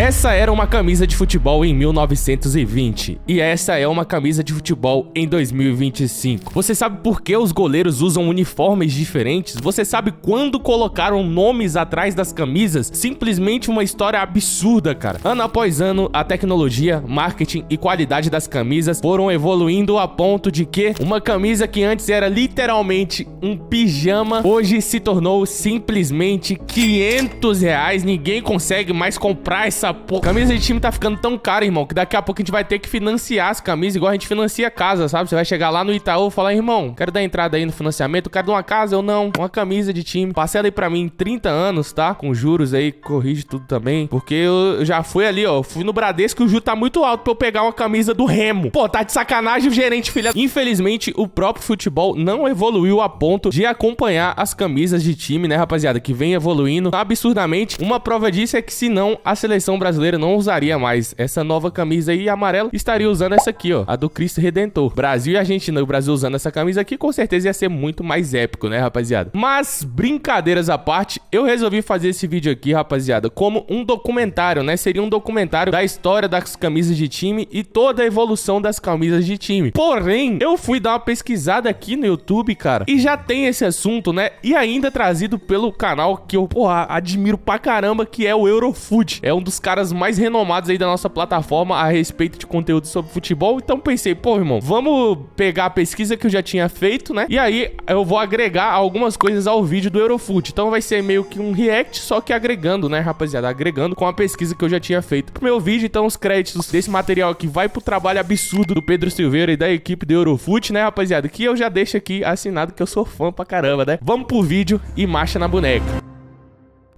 Essa era uma camisa de futebol em 1920 e essa é uma camisa de futebol em 2025. Você sabe por que os goleiros usam uniformes diferentes? Você sabe quando colocaram nomes atrás das camisas? Simplesmente uma história absurda, cara. Ano após ano, a tecnologia, marketing e qualidade das camisas foram evoluindo a ponto de que uma camisa que antes era literalmente um pijama, hoje se tornou simplesmente R$500. Ninguém consegue mais comprar essa porra. Camisa de time tá ficando tão cara, irmão, que daqui a pouco a gente vai ter que financiar as camisas igual a gente financia a casa, sabe? Você vai chegar lá no Itaú e falar, irmão, quero dar entrada aí no financiamento, quero de uma casa ou não, uma camisa de time. Parcela aí pra mim em 30 anos, tá? Com juros aí, corrige tudo também. Porque eu já fui ali, ó, fui no Bradesco e o juro tá muito alto pra eu pegar uma camisa do Remo. Pô, tá de sacanagem o gerente, filha. Infelizmente, o próprio futebol não evoluiu a ponto de acompanhar as camisas de time, né, rapaziada? Que vem evoluindo absurdamente. Uma prova disso é que senão a seleção brasileira não usaria mais essa nova camisa aí amarela, estaria usando essa aqui, ó, a do Cristo Redentor. Brasil e Argentina, o Brasil usando essa camisa aqui, com certeza ia ser muito mais épico, né, rapaziada? Mas, brincadeiras à parte, eu resolvi fazer esse vídeo aqui, rapaziada, como um documentário, né? Seria um documentário da história das camisas de time e toda a evolução das camisas de time. Porém, eu fui dar uma pesquisada aqui no YouTube, cara, e já tem esse assunto, né? E ainda trazido pelo canal que eu, porra, admiro pra caramba, que é o Eurofoot. É um dos caras mais renomados aí da nossa plataforma a respeito de conteúdo sobre futebol. Então pensei, pô, irmão, vamos pegar a pesquisa que eu já tinha feito, né? E aí eu vou agregar algumas coisas ao vídeo do Eurofoot. Então vai ser meio que um react, só que agregando, né, rapaziada? Agregando com a pesquisa que eu já tinha feito pro meu vídeo. Então os créditos desse material aqui vai pro trabalho absurdo do Pedro Silveira e da equipe do Eurofoot, né, rapaziada? Que eu já deixo aqui assinado que eu sou fã pra caramba, né? Vamos pro vídeo e marcha na boneca.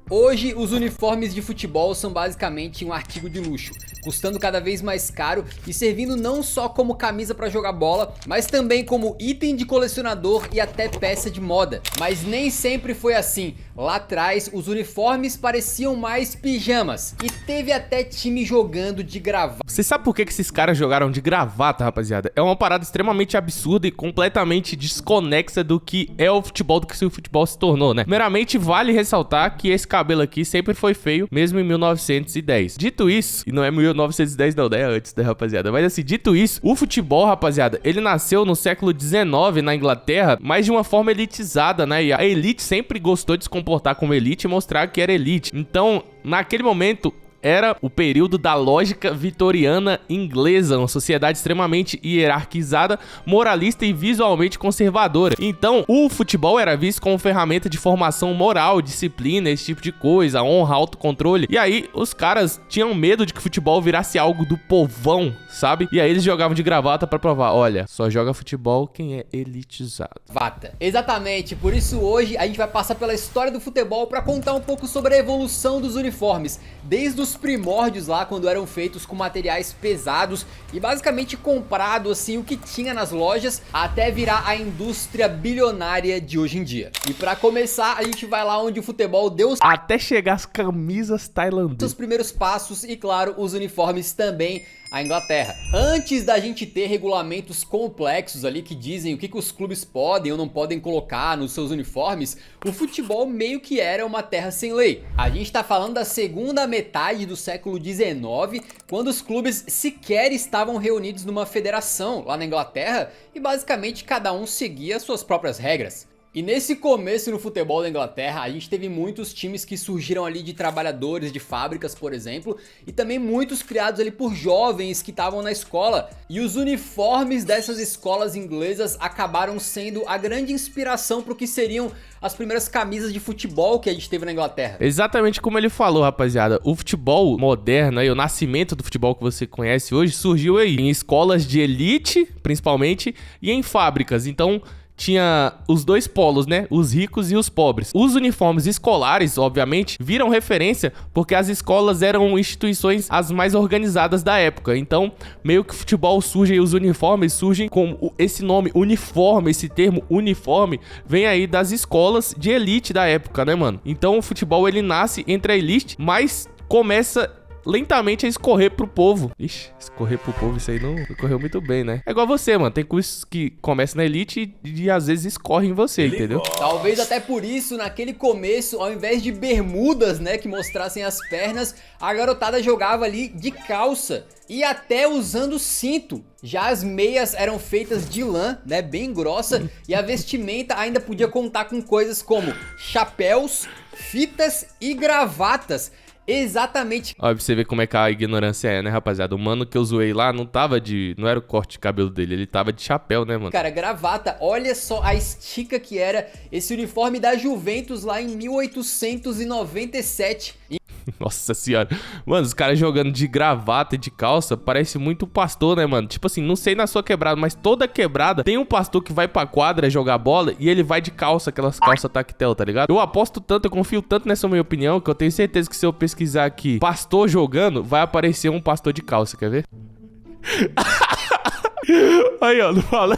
Hoje, os uniformes de futebol são basicamente um artigo de luxo, custando cada vez mais caro e servindo não só como camisa para jogar bola, mas também como item de colecionador e até peça de moda. Mas nem sempre foi assim. Lá atrás, os uniformes pareciam mais pijamas e teve até time jogando de gravata. Você sabe por que esses caras jogaram de gravata, rapaziada? É uma parada extremamente absurda e completamente desconexa do que é o futebol, do que o futebol se tornou, né? Primeiramente, vale ressaltar que esse cabelo aqui sempre foi feio, mesmo em 1910. Dito isso, e não é 1910 não, né? Antes, né, rapaziada? Mas assim, dito isso, o futebol, rapaziada, ele nasceu no século XIX na Inglaterra, mas de uma forma elitizada, né? E a elite sempre gostou de se comportar como elite e mostrar que era elite. Então, naquele momento, era o período da lógica vitoriana inglesa, uma sociedade extremamente hierarquizada, moralista e visualmente conservadora. Então, o futebol era visto como ferramenta de formação moral, disciplina, esse tipo de coisa, honra, autocontrole. E aí, os caras tinham medo de que o futebol virasse algo do povão, sabe? E aí eles jogavam de gravata pra provar, olha, só joga futebol quem é elitizado. Vata. Exatamente, por isso hoje a gente vai passar pela história do futebol pra contar um pouco sobre a evolução dos uniformes, desde os primórdios lá, quando eram feitos com materiais pesados e basicamente comprado assim o que tinha nas lojas, até virar a indústria bilionária de hoje em dia. E pra começar, a gente vai lá onde o futebol deu até chegar as camisas tailandesas, os primeiros passos e, claro, os uniformes também, a Inglaterra. Antes da gente ter regulamentos complexos ali que dizem o que os clubes podem ou não podem colocar nos seus uniformes, o futebol meio que era uma terra sem lei. A gente tá falando da segunda metade do século XIX, quando os clubes sequer estavam reunidos numa federação lá na Inglaterra e basicamente cada um seguia suas próprias regras. E nesse começo no futebol da Inglaterra, a gente teve muitos times que surgiram ali de trabalhadores de fábricas, por exemplo, e também muitos criados ali por jovens que estavam na escola. E os uniformes dessas escolas inglesas acabaram sendo a grande inspiração para o que seriam as primeiras camisas de futebol que a gente teve na Inglaterra. Exatamente como ele falou, rapaziada. O futebol moderno, aí, o nascimento do futebol que você conhece hoje, surgiu aí em escolas de elite, principalmente, e em fábricas. Então, tinha os dois polos, né? Os ricos e os pobres. Os uniformes escolares, obviamente, viram referência porque as escolas eram instituições as mais organizadas da época. Então, meio que o futebol surge e os uniformes surgem com esse nome uniforme, esse termo uniforme, vem aí das escolas de elite da época, né, mano? Então, o futebol, ele nasce entre a elite, mas começa lentamente a escorrer pro povo. Ixi, escorrer pro povo, isso aí não correu muito bem, né? É igual você, mano. Tem cursos que começam na elite e às vezes escorrem em você, entendeu? Talvez até por isso, naquele começo, ao invés de bermudas, né, que mostrassem as pernas, a garotada jogava ali de calça e até usando cinto. Já as meias eram feitas de lã, né, bem grossa, e a vestimenta ainda podia contar com coisas como chapéus, fitas e gravatas. Exatamente. Ó, pra você ver como é que a ignorância é, né, rapaziada? O mano que eu zoei lá não era o corte de cabelo dele, ele tava de chapéu, né, mano? Cara, gravata, olha só a estica que era esse uniforme da Juventus lá em 1897. Nossa senhora. Mano, os caras jogando de gravata e de calça, parece muito pastor, né, mano? Tipo assim, não sei na sua quebrada, mas toda quebrada tem um pastor que vai pra quadra jogar bola e ele vai de calça, aquelas calças tactel, tá ligado? Eu aposto tanto, eu confio tanto nessa minha opinião, que eu tenho certeza que se eu pesquisar aqui pastor jogando, vai aparecer um pastor de calça, quer ver? Aí, ó, não falei.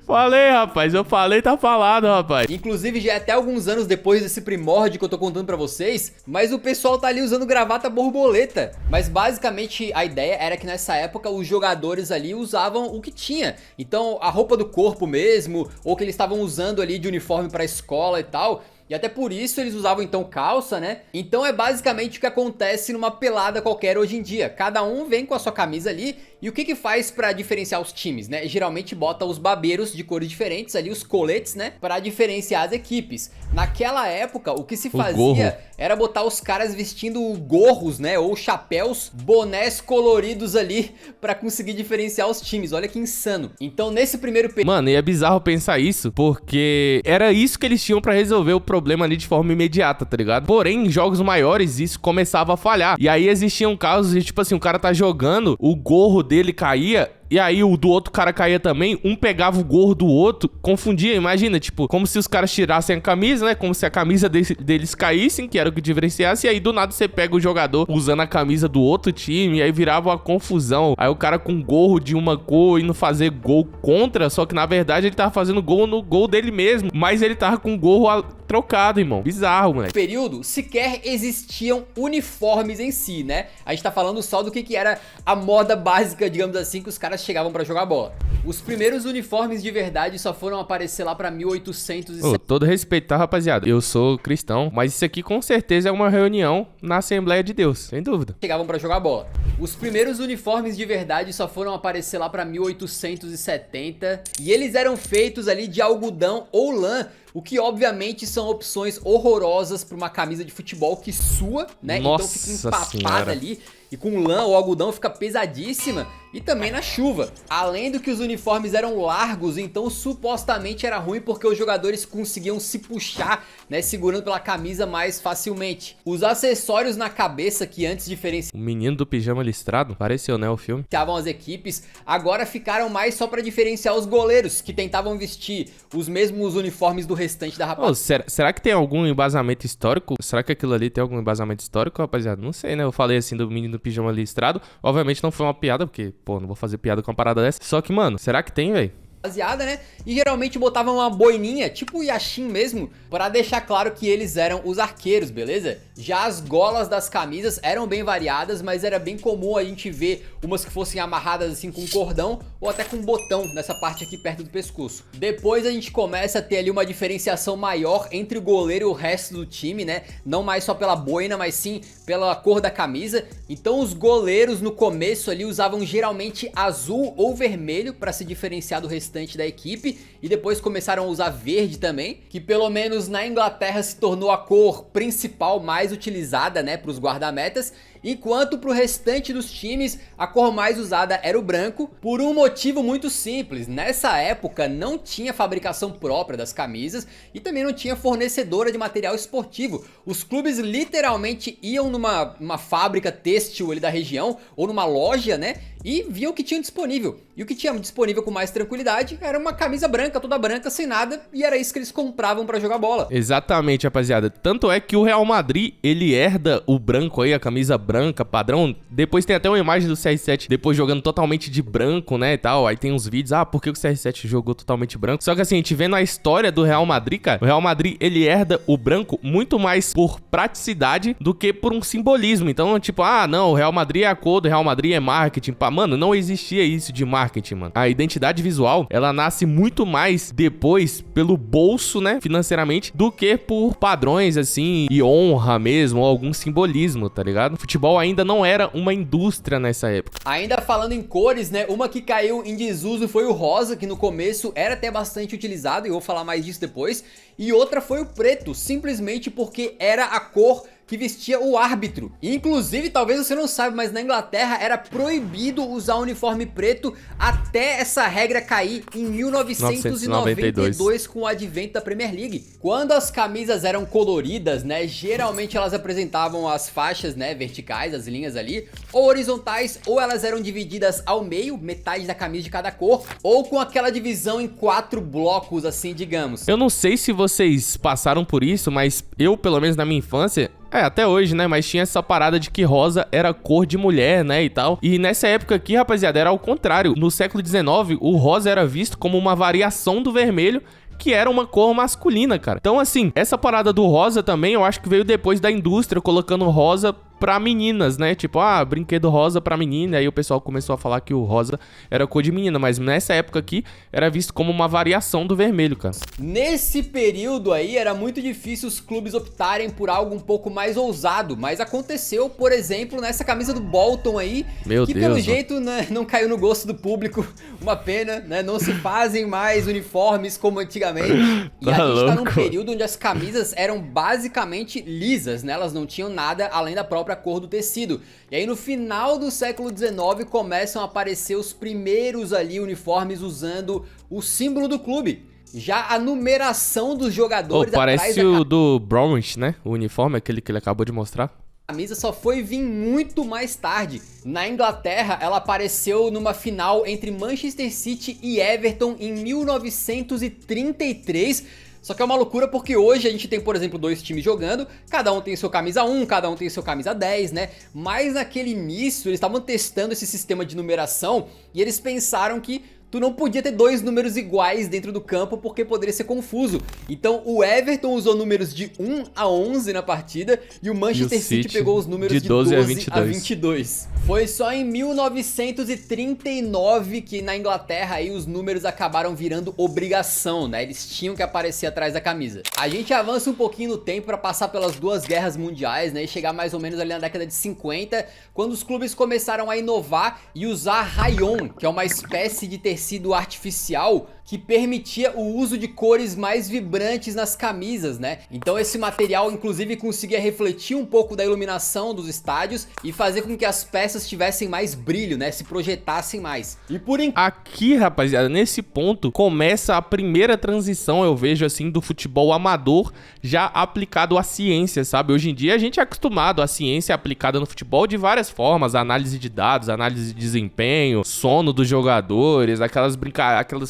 Falei, rapaz. Eu falei, tá falado, rapaz. Inclusive, já é até alguns anos depois desse primórdio que eu tô contando pra vocês, mas o pessoal tá ali usando gravata borboleta. Mas basicamente a ideia era que nessa época os jogadores ali usavam o que tinha. Então, a roupa do corpo mesmo, ou que eles estavam usando ali de uniforme pra escola e tal. E até por isso eles usavam então calça, né? Então é basicamente o que acontece numa pelada qualquer hoje em dia. Cada um vem com a sua camisa ali. E o que que faz pra diferenciar os times, né? Geralmente bota os babeiros de cores diferentes ali, os coletes, né? Pra diferenciar as equipes. Naquela época, o que se fazia era botar os caras vestindo gorros, né? Ou chapéus, bonés coloridos ali pra conseguir diferenciar os times. Olha que insano. Então nesse primeiro período... Mano, e é bizarro pensar isso, porque era isso que eles tinham pra resolver o problema ali de forma imediata, tá ligado? Porém, em jogos maiores, isso começava a falhar. E aí existiam casos de, tipo assim, o cara tá jogando, o gorro dele caía, e aí o do outro cara caía também, um pegava o gorro do outro, confundia, imagina, tipo, como se os caras tirassem a camisa, né? Como se a camisa deles caíssem, que era o que diferenciasse, e aí do nada você pega o jogador usando a camisa do outro time, e aí virava uma confusão. Aí o cara com gorro de uma cor indo fazer gol contra, só que na verdade ele tava fazendo gol no gol dele mesmo, mas ele tava com o gorro trocado, irmão. Bizarro, moleque. Período, sequer existiam uniformes em si, né? A gente tá falando só do que era a moda básica, digamos assim, que os caras chegavam pra jogar bola. Os primeiros uniformes de verdade só foram aparecer lá pra 1870. Todo respeito, tá, rapaziada? Eu sou cristão, mas isso aqui com certeza é uma reunião na Assembleia de Deus, sem dúvida. Chegavam pra jogar bola. Os primeiros uniformes de verdade só foram aparecer lá pra 1870 e eles eram feitos ali de algodão ou lã, o que obviamente são opções horrorosas para uma camisa de futebol que sua, né? Nossa, então fica empapada senhora. ali e com lã ou algodão fica pesadíssima e também na chuva. Além do que os uniformes eram largos, então supostamente era ruim porque os jogadores conseguiam se puxar, né, segurando pela camisa mais facilmente. Os acessórios na cabeça que antes diferenciavam O menino do pijama listrado, pareceu, né, o filme? as equipes, agora ficaram mais só para diferenciar os goleiros, que tentavam vestir os mesmos uniformes do restante da rapaziada. Ô, será que tem algum embasamento histórico? Será que aquilo ali tem algum embasamento histórico, rapaziada? Não sei, né? Eu falei assim do menino do pijama listrado. Obviamente não foi uma piada, porque, pô, não vou fazer piada com uma parada dessa. Só que, mano, será que tem, velho? Rapaziada, né? E geralmente botavam uma boininha, tipo o Yashin mesmo, pra deixar claro que eles eram os arqueiros, beleza? Já as golas das camisas eram bem variadas, mas era bem comum a gente ver umas que fossem amarradas assim com cordão ou até com botão nessa parte aqui perto do pescoço. Depois a gente começa a ter ali uma diferenciação maior entre o goleiro e o resto do time, né? Não mais só pela boina, mas sim pela cor da camisa. Então os goleiros no começo ali usavam geralmente azul ou vermelho pra se diferenciar do restante da equipe, e depois começaram a usar verde também, que pelo menos na Inglaterra se tornou a cor principal mais utilizada, né, para os guardametas, enquanto para o restante dos times a cor mais usada era o branco, por um motivo muito simples. Nessa época não tinha fabricação própria das camisas e também não tinha fornecedora de material esportivo. Os clubes literalmente iam numa fábrica têxtil ali da região ou numa loja, né, e viam o que tinham disponível. E o que tinha disponível com mais tranquilidade era uma camisa branca, toda branca, sem nada, e era isso que eles compravam pra jogar bola. Exatamente, rapaziada. Tanto é que o Real Madrid, ele herda o branco aí, a camisa branca branca, padrão. Depois tem até uma imagem do CR7 depois jogando totalmente de branco, né, e tal. Aí tem uns vídeos, por que o CR7 jogou totalmente branco? Só que assim, a gente vendo a história do Real Madrid, cara, o Real Madrid, ele herda o branco muito mais por praticidade do que por um simbolismo. Então, tipo, não, o Real Madrid é a cor do Real Madrid, é marketing. Mano, não existia isso de marketing, mano. A identidade visual, ela nasce muito mais depois pelo bolso, né, financeiramente, do que por padrões, assim, e honra mesmo, ou algum simbolismo, tá ligado? O futebol ainda não era uma indústria nessa época. Ainda falando em cores, né, uma que caiu em desuso foi o rosa, que no começo era até bastante utilizado, e eu vou falar mais disso depois, e outra foi o preto, simplesmente porque era a cor que vestia o árbitro. Inclusive, talvez você não saiba, mas na Inglaterra era proibido usar uniforme preto até essa regra cair em 1992 com o advento da Premier League. Quando as camisas eram coloridas, né, geralmente elas apresentavam as faixas, né, verticais, as linhas ali, ou horizontais, ou elas eram divididas ao meio, metade da camisa de cada cor, ou com aquela divisão em 4 blocos, assim, digamos. Eu não sei se vocês passaram por isso, mas eu, pelo menos na minha infância, até hoje, né, mas tinha essa parada de que rosa era cor de mulher, né, e tal. E nessa época aqui, rapaziada, era ao contrário. No século XIX, o rosa era visto como uma variação do vermelho, que era uma cor masculina, cara. Então, assim, essa parada do rosa também, eu acho que veio depois da indústria colocando rosa pra meninas, né? Tipo, brinquedo rosa pra menina. Aí o pessoal começou a falar que o rosa era cor de menina. Mas nessa época aqui, era visto como uma variação do vermelho, cara. Nesse período aí, era muito difícil os clubes optarem por algo um pouco mais ousado. Mas aconteceu, por exemplo, nessa camisa do Bolton aí. Meu que Deus, pelo jeito, né, não caiu no gosto do público. Uma pena, né? Não se fazem mais uniformes como antigamente. E a gente tá num período onde as camisas eram basicamente lisas, né? Elas não tinham nada além da própria cor do tecido. E aí no final do século XIX começam a aparecer os primeiros ali uniformes usando o símbolo do clube. Já a numeração dos jogadores parece o do Bromwich, né? O uniforme, aquele que ele acabou de mostrar. A camisa só foi vir muito mais tarde. Na Inglaterra, ela apareceu numa final entre Manchester City e Everton em 1933. Só que é uma loucura porque hoje a gente tem, por exemplo, 2 times jogando, cada um tem seu camisa 1, cada um tem seu camisa 10, né? Mas naquele início, eles estavam testando esse sistema de numeração e eles pensaram que tu não podia ter 2 números iguais dentro do campo porque poderia ser confuso. Então o Everton usou números de 1 a 11 na partida e o Manchester City pegou os números de 12 a 22. Foi só em 1939 que na Inglaterra aí os números acabaram virando obrigação, né? Eles tinham que aparecer atrás da camisa. A gente avança um pouquinho no tempo para passar pelas 2 guerras mundiais, né? E chegar mais ou menos ali na década de 50, quando os clubes começaram a inovar e usar rayon, que é uma espécie de tecido artificial que permitia o uso de cores mais vibrantes nas camisas, né? Então esse material inclusive conseguia refletir um pouco da iluminação dos estádios e fazer com que as peças tivessem mais brilho, né? Se projetassem mais. E aqui, rapaziada, nesse ponto começa a primeira transição, eu vejo assim, do futebol amador já aplicado à ciência, sabe? Hoje em dia a gente é acostumado à ciência aplicada no futebol de várias formas, análise de dados, análise de desempenho, sono dos jogadores, aquelas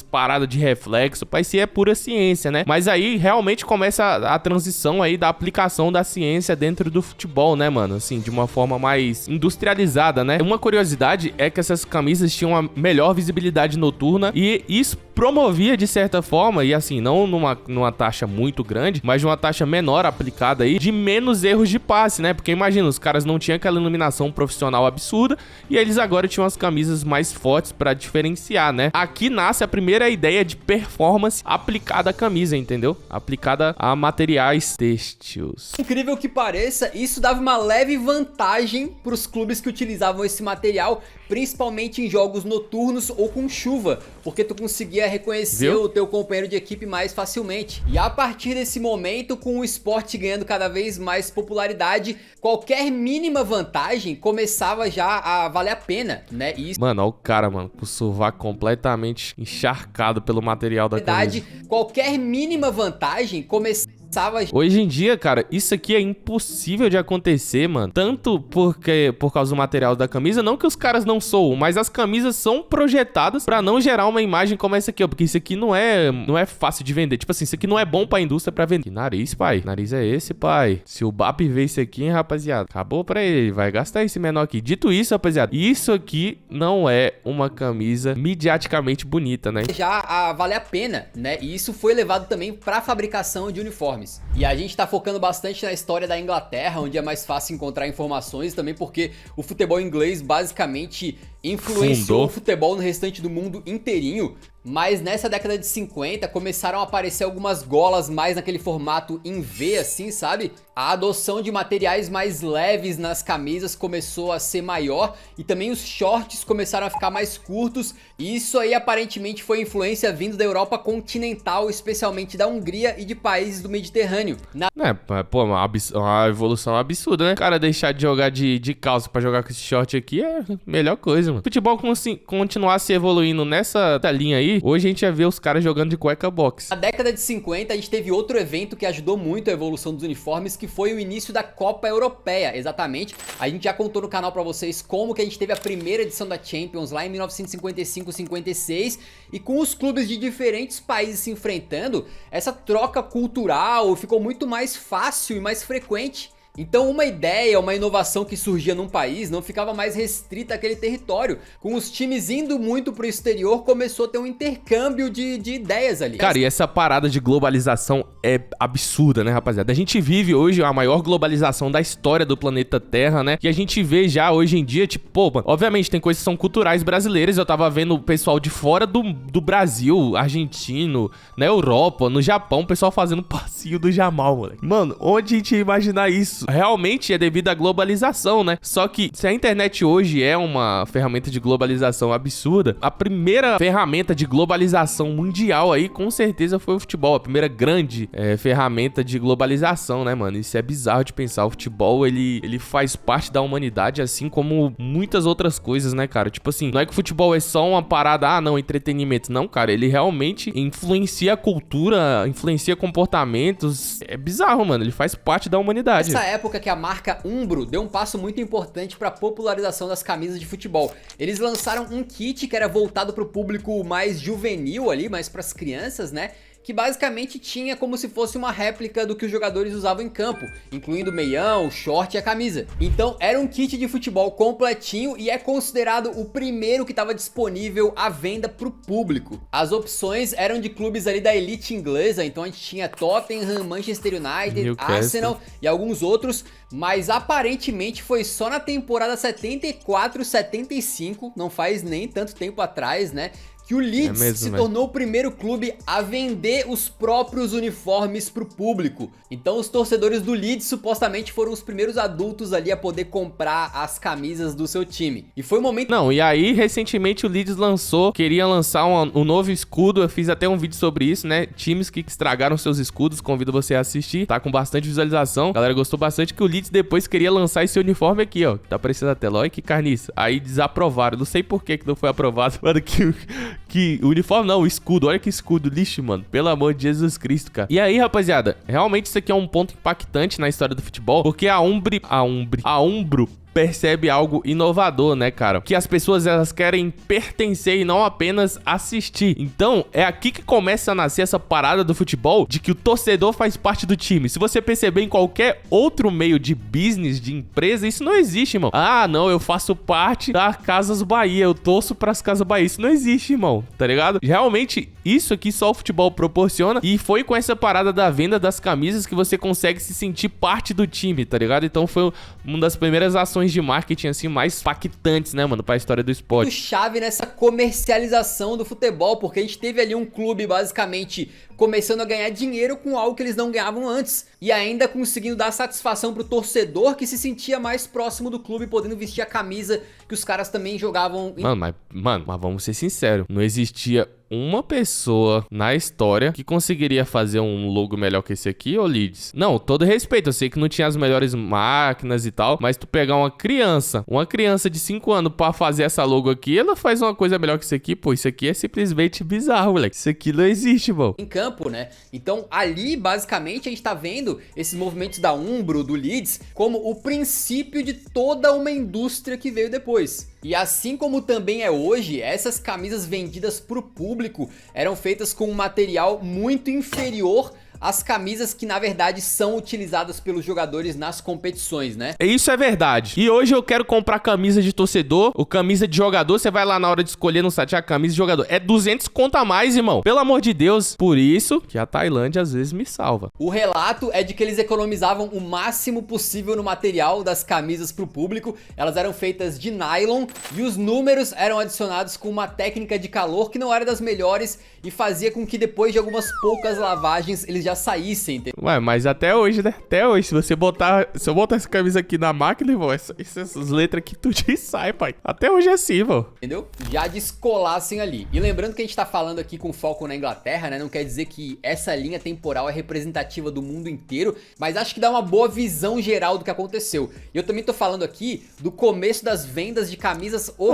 paradas de reflexo, parecia pura ciência, né? Mas aí realmente começa a transição aí da aplicação da ciência dentro do futebol, né, mano? Assim, de uma forma mais industrializada, né? Uma curiosidade é que essas camisas tinham uma melhor visibilidade noturna e isso promovia de certa forma, e assim, não numa taxa muito grande, mas de uma taxa menor aplicada aí, de menos erros de passe, né? Porque imagina, os caras não tinham aquela iluminação profissional absurda e eles agora tinham as camisas mais fortes pra diferenciar, né? Aqui nasce a primeira ideia de performance aplicada à camisa, entendeu? Aplicada a materiais têxteis. Incrível que pareça, isso dava uma leve vantagem para os clubes que utilizavam esse material, principalmente em jogos noturnos ou com chuva, porque tu conseguia reconhecer o teu companheiro de equipe mais facilmente. E a partir desse momento, com o esporte ganhando cada vez mais popularidade, qualquer mínima vantagem começava já a valer a pena, né? E isso... Mano, olha o cara, mano, com o sovaco completamente encharcado pelo material da camisa. Qualquer mínima vantagem começava Hoje em dia, cara, isso aqui é impossível de acontecer, mano. Tanto por causa do material da camisa, não que os caras não soam, mas as camisas são projetadas pra não gerar uma imagem como essa aqui, ó. Porque isso aqui não é fácil de vender. Tipo assim, isso aqui não é bom pra indústria pra vender. Que nariz, pai. Nariz é esse, pai. Se o BAP ver isso aqui, hein, rapaziada, acabou pra ele. Vai gastar esse menor aqui. Dito isso, rapaziada, isso aqui não é uma camisa midiaticamente bonita, né? Já vale a pena, né? E isso foi levado também pra fabricação de uniformes. E a gente tá focando bastante na história da Inglaterra, onde é mais fácil encontrar informações também, porque o futebol inglês basicamente influenciou o futebol no restante do mundo inteirinho. Mas nessa década de 50 começaram a aparecer algumas golas mais naquele formato em V, assim, sabe? A adoção de materiais mais leves nas camisas começou a ser maior e também os shorts começaram a ficar mais curtos. E isso aí aparentemente foi influência vindo da Europa continental, especialmente da Hungria e de países do Mediterrâneo. Pô, uma evolução absurda, né? Cara, deixar de jogar de calça pra jogar com esse short aqui é a melhor coisa, mano. Futebol continuasse evoluindo nessa linha aí, hoje a gente ia ver os caras jogando de cueca box. Na década de 50 a gente teve outro evento que ajudou muito a evolução dos uniformes, que foi o início da Copa Europeia, exatamente. A gente já contou no canal pra vocês como que a gente teve a primeira edição da Champions lá em 1955-56, e com os clubes de diferentes países se enfrentando, essa troca cultural ficou muito mais fácil e mais frequente. Então uma ideia, uma inovação que surgia num país não ficava mais restrita àquele território. Com os times indo muito pro exterior, começou a ter um intercâmbio de ideias ali. Cara, e essa parada de globalização é absurda, né, rapaziada? A gente vive hoje a maior globalização da história do planeta Terra, né? E a gente vê já hoje em dia, tipo, pô, mano, obviamente tem coisas que são culturais brasileiras. Eu tava vendo o pessoal de fora do Brasil, argentino, na Europa, no Japão, o pessoal fazendo passinho do Jamal, moleque. Mano, onde a gente ia imaginar isso? Realmente é devido à globalização, né? Só que se a internet hoje é uma ferramenta de globalização absurda, a primeira ferramenta de globalização mundial aí, com certeza, foi o futebol. A primeira grande ferramenta de globalização, né, mano? Isso é bizarro de pensar. O futebol, ele faz parte da humanidade, assim como muitas outras coisas, né, cara? Tipo assim, não é que o futebol é só uma parada, não, entretenimento. Não, cara, ele realmente influencia a cultura, influencia comportamentos. É bizarro, mano. Ele faz parte da humanidade. Nessa época que a marca Umbro deu um passo muito importante para a popularização das camisas de futebol. Eles lançaram um kit que era voltado para o público mais juvenil ali, mais para as crianças, né? Que basicamente tinha como se fosse uma réplica do que os jogadores usavam em campo, incluindo o meião, o short e a camisa. Então era um kit de futebol completinho e é considerado o primeiro que estava disponível à venda para o público. As opções eram de clubes ali da elite inglesa, então a gente tinha Tottenham, Manchester United, Newcastle, Arsenal e alguns outros, mas aparentemente foi só na temporada 74-75, não faz nem tanto tempo atrás, né? Que o Leeds se tornou o primeiro clube a vender os próprios uniformes para o público. Então os torcedores do Leeds supostamente foram os primeiros adultos ali a poder comprar as camisas do seu time. E foi um momento... Não, e aí recentemente o Leeds queria lançar um novo escudo. Eu fiz até um vídeo sobre isso, né? Times que estragaram seus escudos, convido você a assistir. Tá com bastante visualização. A galera gostou bastante que o Leeds depois queria lançar esse uniforme aqui, ó. Tá aparecendo na tela, olha que carniça. Aí desaprovaram, não sei por que não foi aprovado. Mano, que o uniforme não, o escudo, olha que escudo lixo, mano, pelo amor de Jesus Cristo, cara. E aí, rapaziada, realmente isso aqui é um ponto impactante na história do futebol, porque a Umbro percebe algo inovador, né, cara? Que as pessoas, elas querem pertencer e não apenas assistir. Então, é aqui que começa a nascer essa parada do futebol, de que o torcedor faz parte do time. Se você perceber em qualquer outro meio de business, de empresa, isso não existe, irmão. Ah, não, eu faço parte das Casas Bahia, eu torço pras Casas Bahia. Isso não existe, irmão, tá ligado? Realmente, isso aqui só o futebol proporciona, e foi com essa parada da venda das camisas que você consegue se sentir parte do time, tá ligado? Então, foi uma das primeiras ações de marketing assim mais impactantes, né, mano, pra história do esporte. Chave nessa comercialização do futebol, porque a gente teve ali um clube basicamente começando a ganhar dinheiro com algo que eles não ganhavam antes, e ainda conseguindo dar satisfação pro torcedor que se sentia mais próximo do clube, podendo vestir a camisa que os caras também jogavam. Mano, mas vamos ser sinceros, não existia uma pessoa na história que conseguiria fazer um logo melhor que esse aqui, ô Leeds? Não, todo respeito, eu sei que não tinha as melhores máquinas e tal, mas tu pegar uma criança de 5 anos pra fazer essa logo aqui, ela faz uma coisa melhor que isso aqui, pô, isso aqui é simplesmente bizarro, moleque. Isso aqui não existe, mano. Em campo, campo, né? Então ali, basicamente, a gente tá vendo esses movimentos da Umbro, do Leeds, como o princípio de toda uma indústria que veio depois. E assim como também é hoje, essas camisas vendidas pro público eram feitas com um material muito inferior as camisas que na verdade são utilizadas pelos jogadores nas competições, né? Isso é verdade. E hoje eu quero comprar camisa de torcedor ou camisa de jogador. Você vai lá na hora de escolher no site a camisa de jogador. É 200 conto a mais, irmão. Pelo amor de Deus. Por isso que a Tailândia às vezes me salva. O relato é de que eles economizavam o máximo possível no material das camisas pro público. Elas eram feitas de nylon e os números eram adicionados com uma técnica de calor que não era das melhores e fazia com que depois de algumas poucas lavagens eles já saíssem. Entendeu? Ué, mas até hoje, né? Até hoje, se eu botar essa camisa aqui na máquina, irmão, essas letras aqui tudo sai, pai. Até hoje é assim, irmão. Entendeu? Já descolassem ali. E lembrando que a gente tá falando aqui com foco na Inglaterra, né? Não quer dizer que essa linha temporal é representativa do mundo inteiro, mas acho que dá uma boa visão geral do que aconteceu. E eu também tô falando aqui do começo das vendas de camisas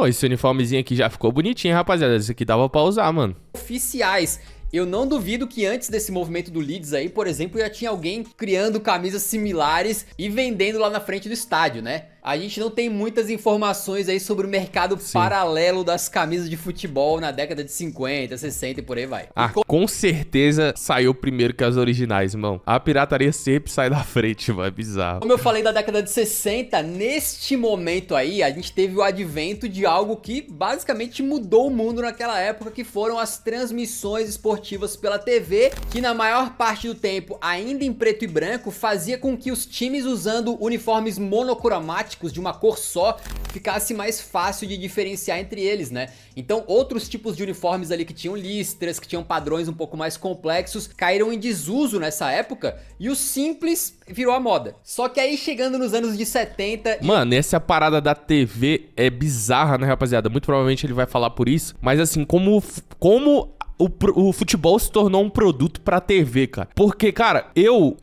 esse uniformezinho aqui já ficou bonitinho, rapaziada. Esse aqui dava pra usar, mano. Oficiais. Eu não duvido que antes desse movimento do Leeds aí, por exemplo, já tinha alguém criando camisas similares e vendendo lá na frente do estádio, né? A gente não tem muitas informações aí sobre o mercado paralelo das camisas de futebol na década de 50, 60 e por aí vai. Com certeza saiu primeiro que as originais, irmão. A pirataria sempre sai da frente, mano. É bizarro. Como eu falei da década de 60, neste momento aí, a gente teve o advento de algo que basicamente mudou o mundo naquela época, que foram as transmissões esportivas pela TV, que na maior parte do tempo, ainda em preto e branco, fazia com que os times usando uniformes monocromáticos de uma cor só ficasse mais fácil de diferenciar entre eles, né? Então outros tipos de uniformes ali que tinham listras, que tinham padrões um pouco mais complexos, caíram em desuso nessa época e o simples virou a moda. Só que aí chegando nos anos de 70... Mano, essa parada da TV é bizarra, né, rapaziada? Muito provavelmente ele vai falar por isso, mas assim, como o futebol se tornou um produto pra TV, cara. Porque, cara, eu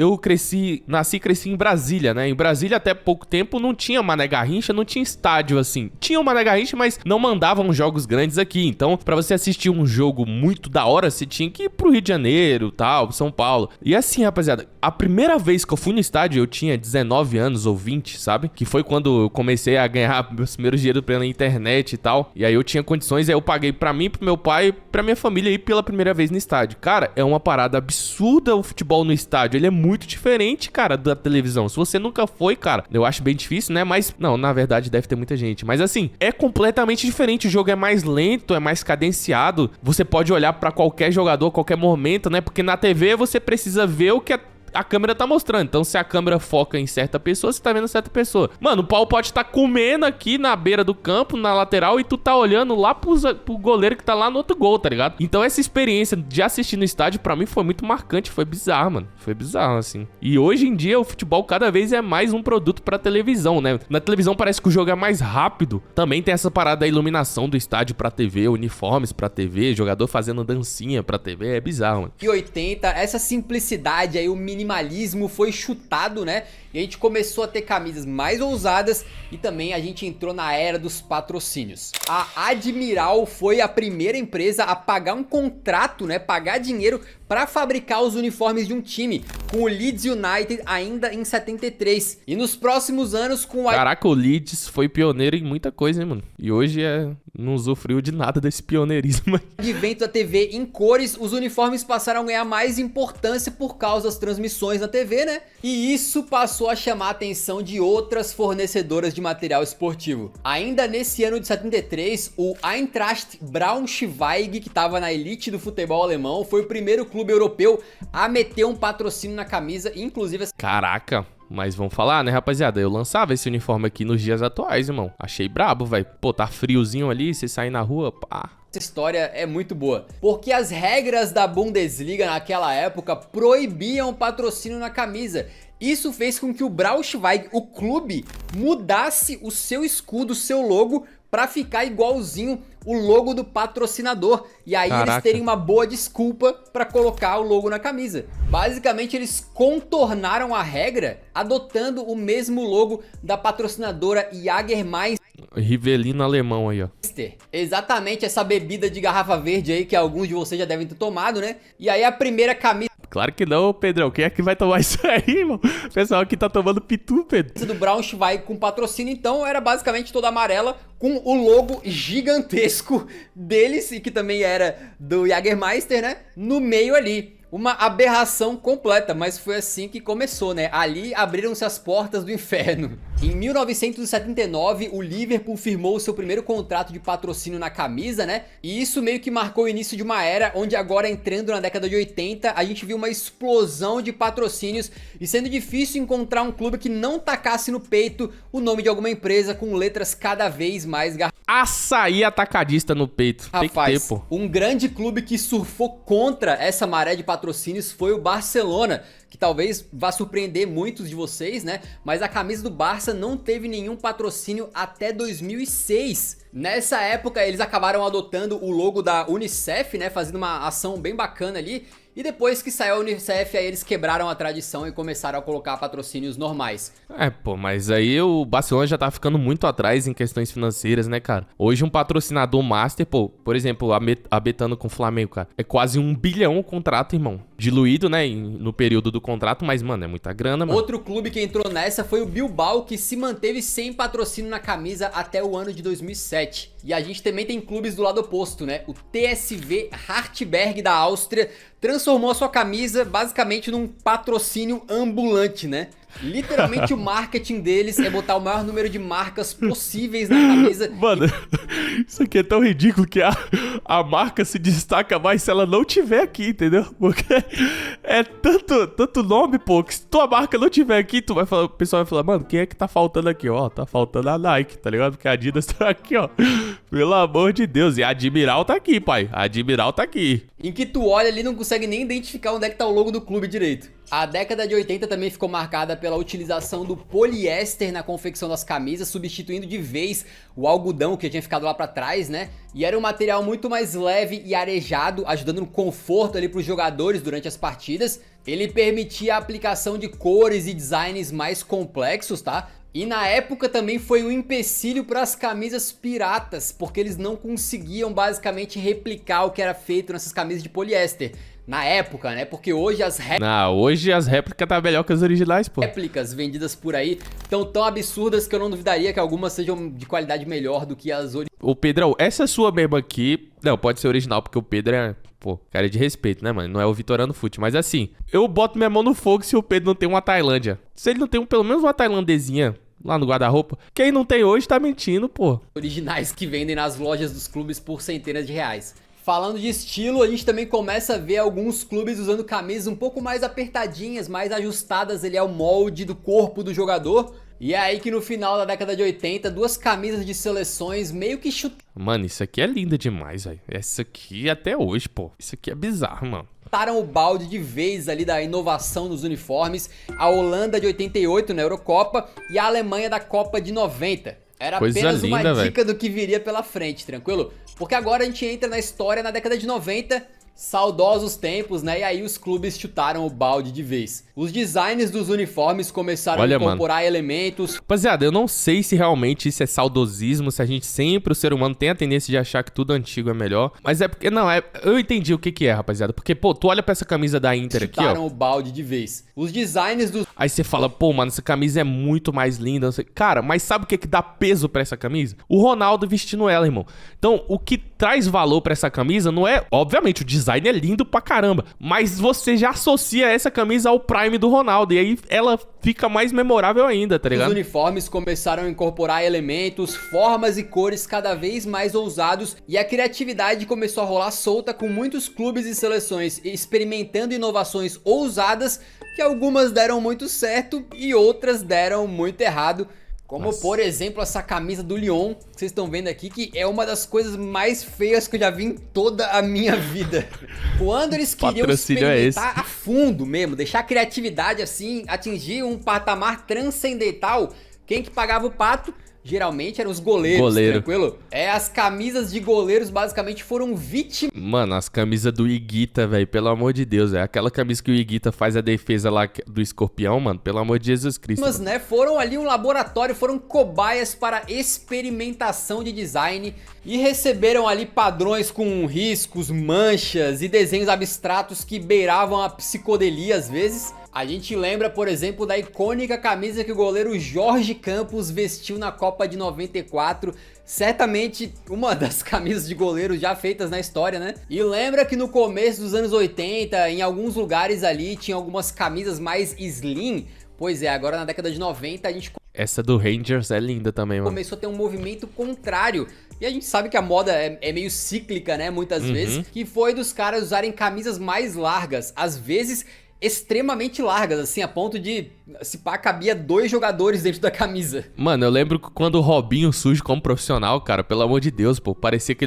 nasci e cresci em Brasília, né? Em Brasília, até pouco tempo, não tinha Mané Garrincha, não tinha estádio, assim. Tinha o Mané Garrincha, mas não mandavam jogos grandes aqui. Então, pra você assistir um jogo muito da hora, você tinha que ir pro Rio de Janeiro, tal, São Paulo. E assim, rapaziada, a primeira vez que eu fui no estádio, eu tinha 19 anos ou 20, sabe? Que foi quando eu comecei a ganhar meus primeiros dinheiro pela internet e tal. E aí eu tinha condições, aí eu paguei pra mim, pro meu pai, pra minha família ir pela primeira vez no estádio. Cara, é uma parada absurda o futebol no estádio. Ele é muito diferente, cara, da televisão. Se você nunca foi, cara, eu acho bem difícil, né? Mas, não, na verdade deve ter muita gente. Mas assim, é completamente diferente. O jogo é mais lento, é mais cadenciado. Você pode olhar pra qualquer jogador a qualquer momento, né? Porque na TV você precisa ver o que a câmera tá mostrando. Então, se a câmera foca em certa pessoa, você tá vendo certa pessoa. Mano, o pau pode estar comendo aqui na beira do campo, na lateral, e tu tá olhando lá pro goleiro que tá lá no outro gol, tá ligado? Então, essa experiência de assistir no estádio, pra mim, foi muito marcante. Foi bizarro, mano. Foi bizarro, assim. E hoje em dia, o futebol cada vez é mais um produto pra televisão, né? Na televisão parece que o jogo é mais rápido. Também tem essa parada da iluminação do estádio pra TV, uniformes pra TV, jogador fazendo dancinha pra TV. É bizarro, mano. E 80, essa simplicidade aí, o minimalismo foi chutado, né? E a gente começou a ter camisas mais ousadas e também a gente entrou na era dos patrocínios. A Admiral foi a primeira empresa a pagar um contrato, né? Pagar dinheiro para fabricar os uniformes de um time, com o Leeds United ainda em 73. E nos próximos anos com Caraca, o Leeds foi pioneiro em muita coisa, hein, mano? E hoje não usufruiu de nada desse pioneirismo. Advento da TV em cores, os uniformes passaram a ganhar mais importância por causa das transmissões na TV, né? E isso passou a chamar a atenção de outras fornecedoras de material esportivo. Ainda nesse ano de 73, o Eintracht Braunschweig, que estava na elite do futebol alemão, foi o primeiro clube europeu a meter um patrocínio na camisa, inclusive... Caraca! Mas vamos falar, né, rapaziada? Eu lançava esse uniforme aqui nos dias atuais, irmão. Achei brabo, velho. Pô, tá friozinho ali, você sair na rua, pá. Essa história é muito boa, porque as regras da Bundesliga naquela época proibiam o patrocínio na camisa. Isso fez com que o Braunschweig, o clube, mudasse o seu escudo, o seu logo, pra ficar igualzinho o logo do patrocinador. E aí Caraca, eles terem uma boa desculpa pra colocar o logo na camisa. Basicamente eles contornaram a regra adotando o mesmo logo da patrocinadora Jagermeister. Rivelino alemão aí, ó. Exatamente essa bebida de garrafa verde aí que alguns de vocês já devem ter tomado, né? E aí a primeira camisa Claro que não, Pedrão. Quem é que vai tomar isso aí, irmão? O pessoal aqui tá tomando pitu, Pedro. do Braunschweig com patrocínio, então, era basicamente toda amarela, com o logo gigantesco deles, e que também era do Jägermeister, né? No meio ali. Uma aberração completa, mas foi assim que começou, né? Ali abriram-se as portas do inferno. Em 1979, o Liverpool firmou o seu primeiro contrato de patrocínio na camisa, né? E isso meio que marcou o início de uma era onde agora, entrando na década de 80, a gente viu uma explosão de patrocínios e sendo difícil encontrar um clube que não tacasse no peito o nome de alguma empresa com letras cada vez mais Açaí atacadista no peito. Rapaz, tem que ter, pô. Um grande clube que surfou contra essa maré de patrocínios foi o Barcelona, que talvez vá surpreender muitos de vocês, né? Mas a camisa do Barça não teve nenhum patrocínio até 2006. Nessa época, eles acabaram adotando o logo da Unicef, né? Fazendo uma ação bem bacana ali. E depois que saiu a Unicef, aí eles quebraram a tradição e começaram a colocar patrocínios normais. Pô, mas aí o Barcelona já tá ficando muito atrás em questões financeiras, né, cara? Hoje um patrocinador master, pô, por exemplo, a Betano com o Flamengo, cara, é quase 1 bilhão o contrato, irmão. Diluído, né, no período do contrato, mas, mano, é muita grana, mano. Outro clube que entrou nessa foi o Bilbao, que se manteve sem patrocínio na camisa até o ano de 2007. E a gente também tem clubes do lado oposto, né? O TSV Hartberg da Áustria transformou a sua camisa basicamente num patrocínio ambulante, né? Literalmente o marketing deles é botar o maior número de marcas possíveis na camisa. Mano, isso aqui é tão ridículo que a marca se destaca mais se ela não tiver aqui, entendeu? Porque é tanto nome, pô, que se tua marca não tiver aqui, o pessoal vai falar, mano, quem é que tá faltando aqui? Ó, tá faltando a Nike, tá ligado? Porque a Adidas tá aqui, ó. Pelo amor de Deus. E a Admiral tá aqui, pai. A Admiral tá aqui. Em que tu olha ali e não consegue nem identificar onde é que tá o logo do clube direito. A década de 80 também ficou marcada pela utilização do poliéster na confecção das camisas, substituindo de vez o algodão que tinha ficado lá pra trás, né? E era um material muito mais leve e arejado, ajudando no conforto ali pros jogadores durante as partidas. Ele permitia a aplicação de cores e designs mais complexos, tá? E na época também foi um empecilho para as camisas piratas, porque eles não conseguiam basicamente replicar o que era feito nessas camisas de poliéster. Na época, né? Porque hoje hoje as réplicas tá melhor que as originais, pô. Réplicas vendidas por aí estão tão absurdas que eu não duvidaria que algumas sejam de qualidade melhor do que as originais. Ô Pedrão, essa sua mesma aqui, não, pode ser original, porque o Pedro é, pô, cara de respeito, né, mano? Não é o Vitorano Fute, mas assim, eu boto minha mão no fogo se o Pedro não tem uma Tailândia. Se ele não tem pelo menos uma tailandesinha lá no guarda-roupa, quem não tem hoje tá mentindo, pô. Originais que vendem nas lojas dos clubes por centenas de reais. Falando de estilo, a gente também começa a ver alguns clubes usando camisas um pouco mais apertadinhas, mais ajustadas ali ao molde do corpo do jogador. E é aí que no final da década de 80, duas camisas de seleções meio que chutaram. Mano, isso aqui é linda demais, velho. Essa aqui até hoje, pô. Isso aqui é bizarro, mano. Chutaram o balde de vez ali da inovação nos uniformes. A Holanda de 88 na Eurocopa e a Alemanha da Copa de 90. Era coisa apenas linda, uma dica do que viria pela frente, tranquilo? Porque agora a gente entra na história na década de 90, saudosos tempos, né? E aí os clubes chutaram o balde de vez. Os designs dos uniformes começaram a incorporar elementos. Rapaziada, eu não sei se realmente isso é saudosismo, se a gente sempre, o ser humano tem a tendência de achar que tudo antigo é melhor. Mas é porque, não, eu entendi o que é, rapaziada. Porque, pô, tu olha pra essa camisa da Inter aqui, ó. Chutaram o balde de vez. Os designs dos... Aí você fala, pô, mano, essa camisa é muito mais linda. Cara, mas sabe o que dá peso pra essa camisa? O Ronaldo vestindo ela, irmão. Então, o que traz valor pra essa camisa não é... Obviamente, o design é lindo pra caramba, mas você já associa essa camisa ao Prime do Ronaldo, e aí ela fica mais memorável ainda, tá ligado? Os uniformes começaram a incorporar elementos, formas e cores cada vez mais ousados, e a criatividade começou a rolar solta com muitos clubes e seleções experimentando inovações ousadas, que algumas deram muito certo e outras deram muito errado. Como, por exemplo, essa camisa do Lyon, que vocês estão vendo aqui, que é uma das coisas mais feias que eu já vi em toda a minha vida. Quando eles queriam experimentar a fundo mesmo, deixar a criatividade assim, atingir um patamar transcendental, quem que pagava o pato? geralmente eram os goleiros, tranquilo? As camisas de goleiros basicamente foram vítimas. Mano, as camisas do Higuita, velho, pelo amor de Deus, aquela camisa que o Higuita faz a defesa lá do escorpião, mano, pelo amor de Jesus Cristo. Mas, né, foram ali um laboratório, foram cobaias para experimentação de design e receberam ali padrões com riscos, manchas e desenhos abstratos que beiravam a psicodelia às vezes. A gente lembra, por exemplo, da icônica camisa que o goleiro Jorge Campos vestiu na Copa de 94, certamente uma das camisas de goleiro já feitas na história, né? E lembra que no começo dos anos 80, em alguns lugares ali, tinha algumas camisas mais slim? Pois é, agora na década de 90 a gente... Essa do Rangers é linda também, mano. Começou a ter um movimento contrário. E a gente sabe que a moda é meio cíclica, né? Muitas vezes. Que foi dos caras usarem camisas mais largas. Às vezes extremamente largas, assim, a ponto de, se pá, cabia 2 jogadores dentro da camisa. Mano, eu lembro que quando o Robinho surge como profissional, cara, pelo amor de Deus, pô, parecia que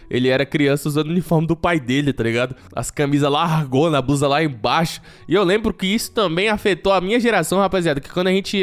ele era criança usando o uniforme do pai dele, tá ligado? As camisas largona, a blusa lá embaixo. E eu lembro que isso também afetou a minha geração, rapaziada, que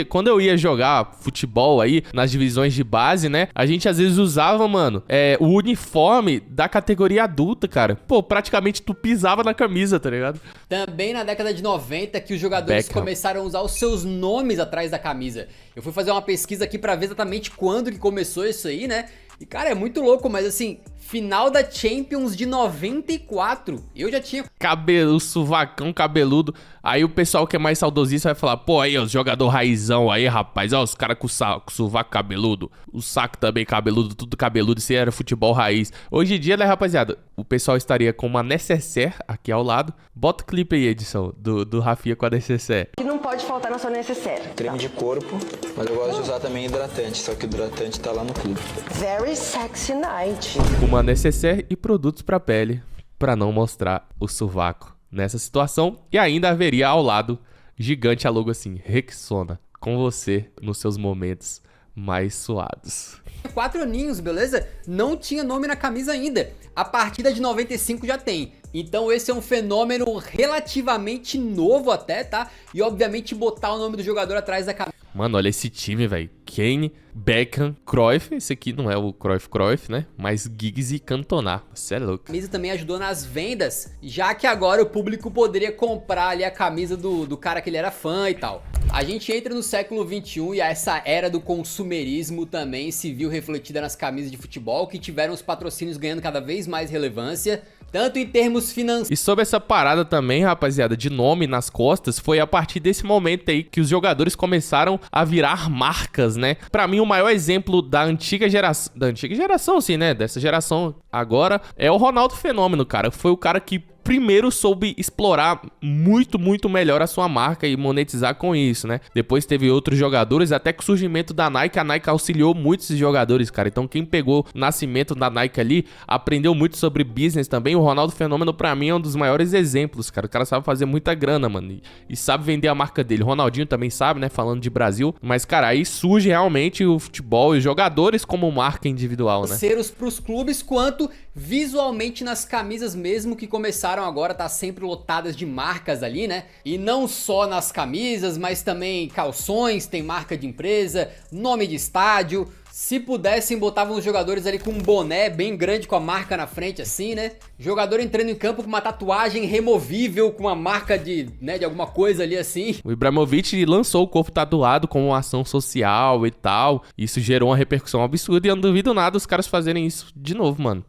quando eu ia jogar futebol aí, nas divisões de base, né, a gente às vezes usava, mano, o uniforme da categoria adulta, cara. Pô, praticamente tu pisava na camisa, tá ligado? Também na década de 90 que os jogadores começaram a usar os seus nomes atrás da camisa. Eu fui fazer uma pesquisa aqui pra ver exatamente quando que começou isso aí, né? E cara, é muito louco, mas assim, final da Champions de 94, eu já tinha... Cabelo, suvacão cabeludo. Aí o pessoal que é mais saudosista vai falar, pô, aí, os jogador raizão aí, rapaz, ó, os caras com sovaco cabeludo, o saco também cabeludo, tudo cabeludo, isso era futebol raiz. Hoje em dia, né, rapaziada, o pessoal estaria com uma necessaire aqui ao lado. Bota o clipe aí, edição, do Rafinha com a necessaire. Que não pode faltar na sua necessaire. Creme de corpo, mas eu gosto de usar também hidratante, só que o hidratante tá lá no clube. Very sexy night. Uma necessaire e produtos pra pele, pra não mostrar o sovaco nessa situação. E ainda haveria ao lado, gigante a logo assim, Rexona, com você nos seus momentos mais suados. 4 aninhos, beleza? Não tinha nome na camisa ainda. A partir de 95 já tem. Então esse é um fenômeno relativamente novo até, tá? E obviamente botar o nome do jogador atrás da camisa. Mano, olha esse time, velho. Kane, Beckham, Cruyff. Esse aqui não é o Cruyff, né? Mas Giggs e Cantona. Você é louco. A camisa também ajudou nas vendas, já que agora o público poderia comprar ali a camisa do cara que ele era fã e tal. A gente entra no século 21 e essa era do consumerismo também se viu refletida nas camisas de futebol, que tiveram os patrocínios ganhando cada vez mais relevância, tanto em termos financeiros. E sobre essa parada também, rapaziada, de nome nas costas, foi a partir desse momento aí que os jogadores começaram a virar marcas, né? Pra mim, o maior exemplo da antiga geração, assim, né? Dessa geração agora, é o Ronaldo Fenômeno, cara. Foi o cara que primeiro soube explorar muito, muito melhor a sua marca e monetizar com isso, né? Depois teve outros jogadores, até que o surgimento da Nike, a Nike auxiliou muito esses jogadores, cara. Então quem pegou o nascimento da Nike ali, aprendeu muito sobre business também. O Ronaldo Fenômeno, pra mim, é um dos maiores exemplos, cara. O cara sabe fazer muita grana, mano, e sabe vender a marca dele. O Ronaldinho também sabe, né? Falando de Brasil. Mas, cara, aí surge realmente o futebol e os jogadores como marca individual, né? Pros clubes, quanto visualmente nas camisas mesmo, que começaram agora tá sempre lotadas de marcas ali, né? E não só nas camisas, mas também calções, tem marca de empresa, nome de estádio. Se pudessem, botavam os jogadores ali com um boné bem grande com a marca na frente assim, né? Jogador entrando em campo com uma tatuagem removível com uma marca de alguma coisa ali assim. O Ibrahimovic lançou o corpo tatuado como uma ação social e tal. Isso gerou uma repercussão absurda e eu não duvido nada os caras fazerem isso de novo, mano.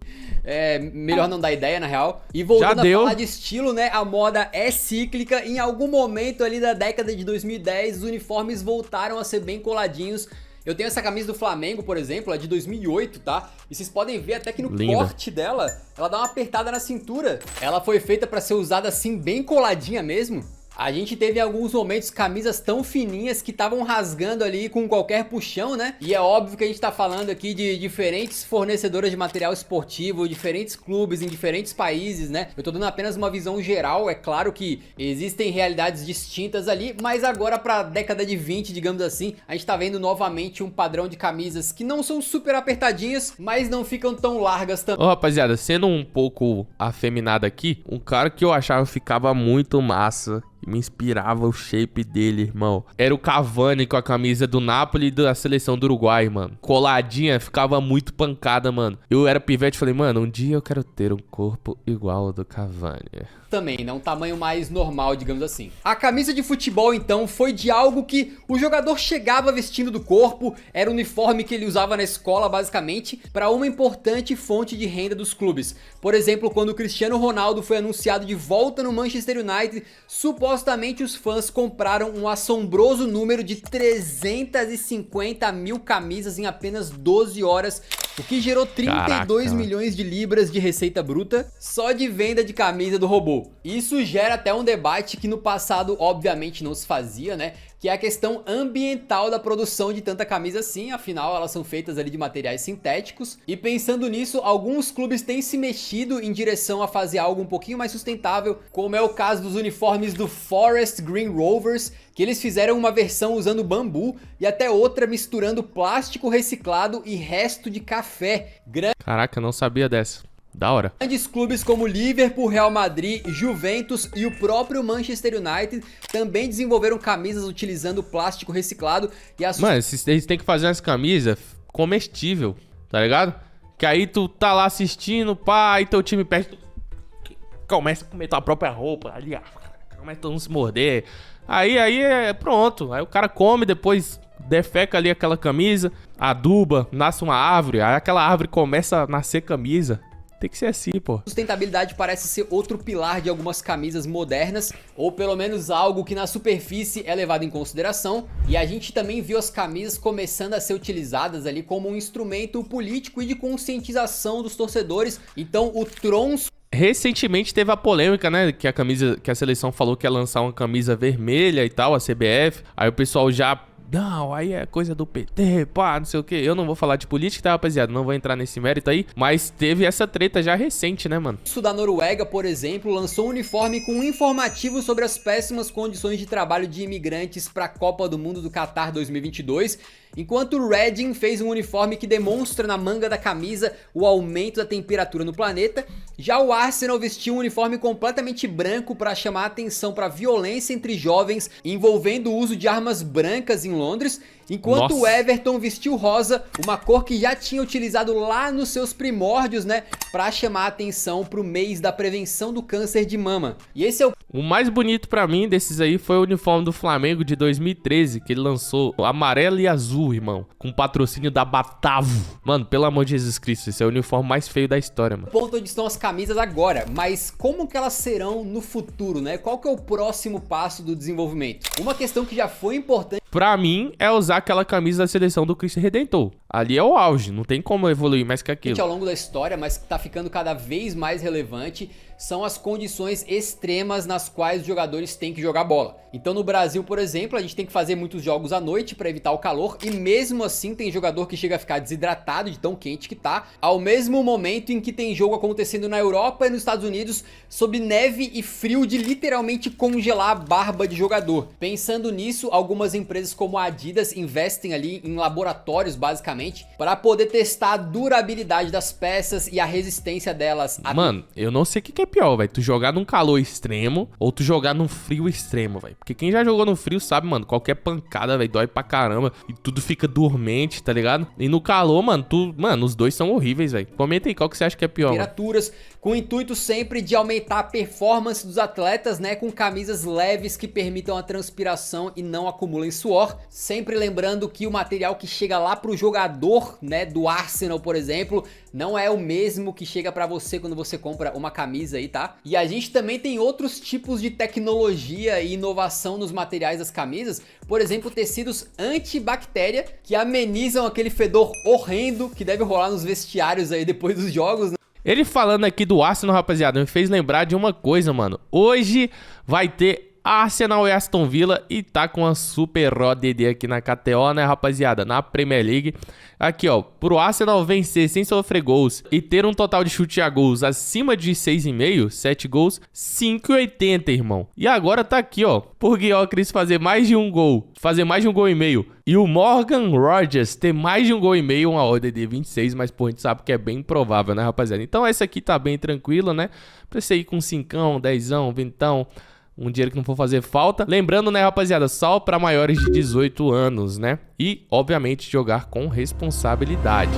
Melhor não dar ideia, na real. E voltando a falar de estilo, né? A moda é cíclica. Em algum momento ali da década de 2010, os uniformes voltaram a ser bem coladinhos. Eu tenho essa camisa do Flamengo, por exemplo, é de 2008, tá? E vocês podem ver até que no corte dela, ela dá uma apertada na cintura. Ela foi feita pra ser usada assim, bem coladinha mesmo. A gente teve em alguns momentos camisas tão fininhas que estavam rasgando ali com qualquer puxão, né? E é óbvio que a gente tá falando aqui de diferentes fornecedoras de material esportivo, diferentes clubes em diferentes países, né? Eu tô dando apenas uma visão geral, é claro que existem realidades distintas ali, mas agora pra década de 20, digamos assim, a gente tá vendo novamente um padrão de camisas que não são super apertadinhas, mas não ficam tão largas também. Ô, rapaziada, sendo um pouco afeminado aqui, um cara que eu achava ficava muito massa Me inspirava o shape dele, irmão. Era o Cavani com a camisa do Napoli e da seleção do Uruguai, mano. Coladinha, ficava muito pancada, mano. Eu era pivete e falei, mano, um dia eu quero ter um corpo igual ao do Cavani. Também, né? Um tamanho mais normal, digamos assim. A camisa de futebol, então, foi de algo que o jogador chegava vestindo do corpo, era o uniforme que ele usava na escola, basicamente, para uma importante fonte de renda dos clubes. Por exemplo, quando o Cristiano Ronaldo foi anunciado de volta no Manchester United, supostamente os fãs compraram um assombroso número de 350 mil camisas em apenas 12 horas, o que gerou 32 milhões de libras de receita bruta só de venda de camisa do robô. Isso gera até um debate que no passado obviamente não se fazia, né? Que é a questão ambiental da produção de tanta camisa assim, afinal elas são feitas ali de materiais sintéticos. E pensando nisso, alguns clubes têm se mexido em direção a fazer algo um pouquinho mais sustentável, como é o caso dos uniformes do Forest Green Rovers, que eles fizeram uma versão usando bambu e até outra misturando plástico reciclado e resto de café. Caraca, eu não sabia dessa. Da hora. Grandes clubes como Liverpool, Real Madrid, Juventus e o próprio Manchester United também desenvolveram camisas utilizando plástico reciclado e Mano, eles têm que fazer umas camisas comestível, tá ligado? Que aí tu tá lá assistindo, pá, aí teu time perde, tu começa a comer tua própria roupa, ali, começa todo mundo se morder. Aí é pronto, aí o cara come, depois defeca ali aquela camisa, aduba, nasce uma árvore, aí aquela árvore começa a nascer camisa. Tem que ser assim, pô. Sustentabilidade parece ser outro pilar de algumas camisas modernas, ou pelo menos algo que na superfície é levado em consideração. E a gente também viu as camisas começando a ser utilizadas ali como um instrumento político e de conscientização dos torcedores. Então o Trons... Recentemente teve a polêmica, né, que a seleção falou que ia lançar uma camisa vermelha e tal, a CBF. Aí o pessoal já... Não, aí é coisa do PT, pá, não sei o que. Eu não vou falar de política, tá, rapaziada? Não vou entrar nesse mérito aí. Mas teve essa treta já recente, né, mano? Isso da Noruega, por exemplo, lançou um uniforme com um informativo sobre as péssimas condições de trabalho de imigrantes para a Copa do Mundo do Qatar 2022. Enquanto o Reading fez um uniforme que demonstra na manga da camisa o aumento da temperatura no planeta, já o Arsenal vestiu um uniforme completamente branco para chamar a atenção para a violência entre jovens envolvendo o uso de armas brancas em Londres, enquanto o Everton vestiu rosa, uma cor que já tinha utilizado lá nos seus primórdios, né, para chamar a atenção para o mês da prevenção do câncer de mama. E esse é o mais bonito pra mim desses aí foi o uniforme do Flamengo de 2013, que ele lançou amarelo e azul, irmão, com patrocínio da Batavo. Mano, pelo amor de Jesus Cristo, esse é o uniforme mais feio da história, mano. Ponto onde estão as camisas agora, mas como que elas serão no futuro, né? Qual que é o próximo passo do desenvolvimento? Uma questão que já foi importante pra mim é usar aquela camisa da seleção do Cristo Redentor. Ali é o auge, não tem como evoluir mais que aquilo. Ao longo da história, mas que tá ficando cada vez mais relevante, são as condições extremas nas quais os jogadores têm que jogar bola. Então no Brasil, por exemplo, a gente tem que fazer muitos jogos à noite para evitar o calor e mesmo assim tem jogador que chega a ficar desidratado de tão quente que tá, ao mesmo momento em que tem jogo acontecendo na Europa e nos Estados Unidos sob neve e frio de literalmente congelar a barba de jogador. Pensando nisso, algumas empresas como a Adidas investem ali em laboratórios basicamente para poder testar a durabilidade das peças e a resistência delas. Mano, eu não sei o que é pior, velho. Tu jogar num calor extremo ou tu jogar num frio extremo, velho. Porque quem já jogou no frio sabe, mano, qualquer pancada, velho, dói pra caramba e tudo fica dormente, tá ligado? E no calor, mano, os dois são horríveis, velho. Comenta aí qual que você acha que é pior, temperaturas, com o intuito sempre de aumentar a performance dos atletas, né, com camisas leves que permitam a transpiração e não acumulem suor. Sempre lembrando que o material que chega lá pro jogador, né, do Arsenal, por exemplo, não é o mesmo que chega pra você quando você compra uma camisa aí, tá? E a gente também tem outros tipos de tecnologia e inovação nos materiais das camisas, por exemplo, tecidos antibactéria que amenizam aquele fedor horrendo que deve rolar nos vestiários aí depois dos jogos, né? Ele falando aqui do Arsenal, rapaziada, me fez lembrar de uma coisa, mano. Hoje vai ter Arsenal e Aston Villa e tá com a super ODD aqui na KTO, né, rapaziada? Na Premier League. Aqui, ó, pro Arsenal vencer sem sofrer gols e ter um total de chute a gols acima de 6,5, 7 gols, 5,80, irmão. E agora tá aqui, ó, por Gyökeres fazer mais de um gol e meio. E o Morgan Rogers ter mais de um gol e meio, uma ODD 26, mas pô, a gente sabe que é bem improvável, né, rapaziada? Então essa aqui tá bem tranquila, né? Pra você ir com 5, 10, 20, Um dinheiro que não for fazer falta. Lembrando, né, rapaziada, só pra maiores de 18 anos, né? E, obviamente, jogar com responsabilidade.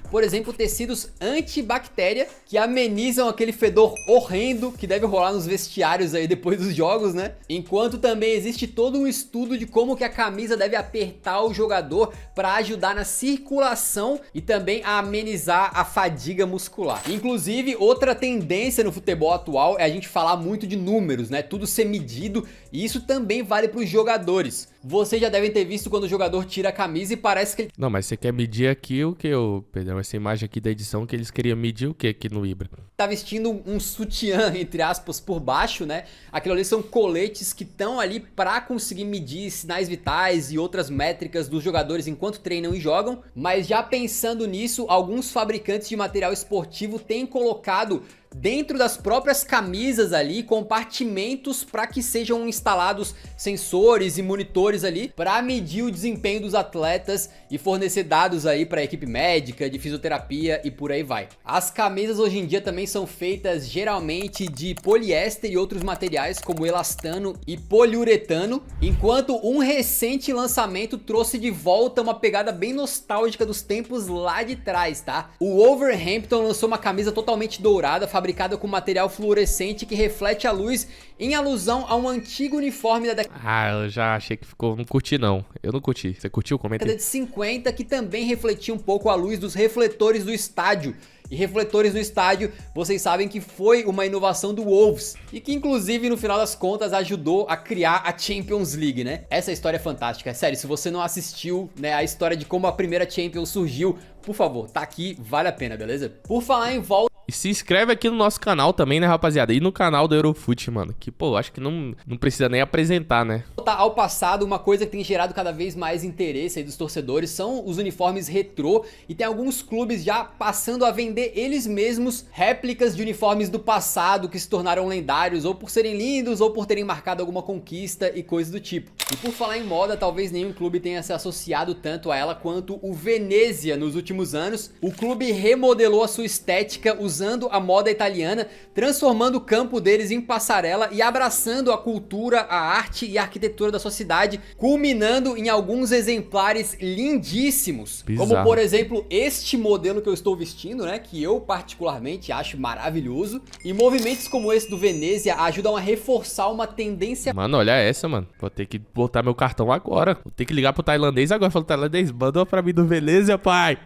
Por exemplo, tecidos antibactéria que amenizam aquele fedor horrendo que deve rolar nos vestiários aí depois dos jogos, né? Enquanto também existe todo um estudo de como que a camisa deve apertar o jogador para ajudar na circulação e também a amenizar a fadiga muscular. Inclusive, outra tendência no futebol atual é a gente falar muito de números, né? Tudo ser medido, e isso também vale para os jogadores. Vocês já devem ter visto quando o jogador tira a camisa e parece que ele... Não, mas você quer medir aqui o que, Pedro? Essa imagem aqui da edição que eles queriam medir o que aqui no Ibra? Tá vestindo um sutiã, entre aspas, por baixo, né? Aquilo ali são coletes que estão ali para conseguir medir sinais vitais e outras métricas dos jogadores enquanto treinam e jogam. Mas já pensando nisso, alguns fabricantes de material esportivo têm colocado dentro das próprias camisas ali compartimentos para que sejam instalados sensores e monitores ali para medir o desempenho dos atletas e fornecer dados aí para a equipe médica, de fisioterapia e por aí vai. As camisas hoje em dia também são feitas geralmente de poliéster e outros materiais como elastano e poliuretano, enquanto um recente lançamento trouxe de volta uma pegada bem nostálgica dos tempos lá de trás, tá? O Wolverhampton lançou uma camisa totalmente dourada, fabricada com material fluorescente que reflete a luz, em alusão a um antigo uniforme da década... Ah, eu já achei que ficou... Não curti, não. Eu não curti. Você curtiu? Comenta aí. de 50, que também refletia um pouco a luz dos refletores do estádio. E refletores no estádio, vocês sabem que foi uma inovação do Wolves e que inclusive no final das contas ajudou a criar a Champions League, né? Essa história é fantástica, sério, se você não assistiu, né, a história de como a primeira Champions surgiu, por favor, tá aqui, vale a pena, beleza? Por falar em volta... E se inscreve aqui no nosso canal também, né, rapaziada? E no canal do Eurofute, mano. Que, pô, acho que não precisa nem apresentar, né? Ao passado, uma coisa que tem gerado cada vez mais interesse aí dos torcedores são os uniformes retrô. E tem alguns clubes já passando a vender eles mesmos réplicas de uniformes do passado que se tornaram lendários, ou por serem lindos, ou por terem marcado alguma conquista e coisas do tipo. E por falar em moda, talvez nenhum clube tenha se associado tanto a ela quanto o Venezia nos últimos anos. O clube remodelou a sua estética usando a moda italiana, transformando o campo deles em passarela e abraçando a cultura, a arte e a arquitetura da sua cidade, culminando em alguns exemplares lindíssimos. Bizarro. Como por exemplo este modelo que eu estou vestindo, né, que eu particularmente acho maravilhoso. E movimentos como esse do Venezia ajudam a reforçar uma tendência... Mano, olha essa, mano. Vou ter que botar meu cartão agora. Vou ter que ligar pro tailandês agora. Falou, tailandês, mandou pra mim do Venezia, pai.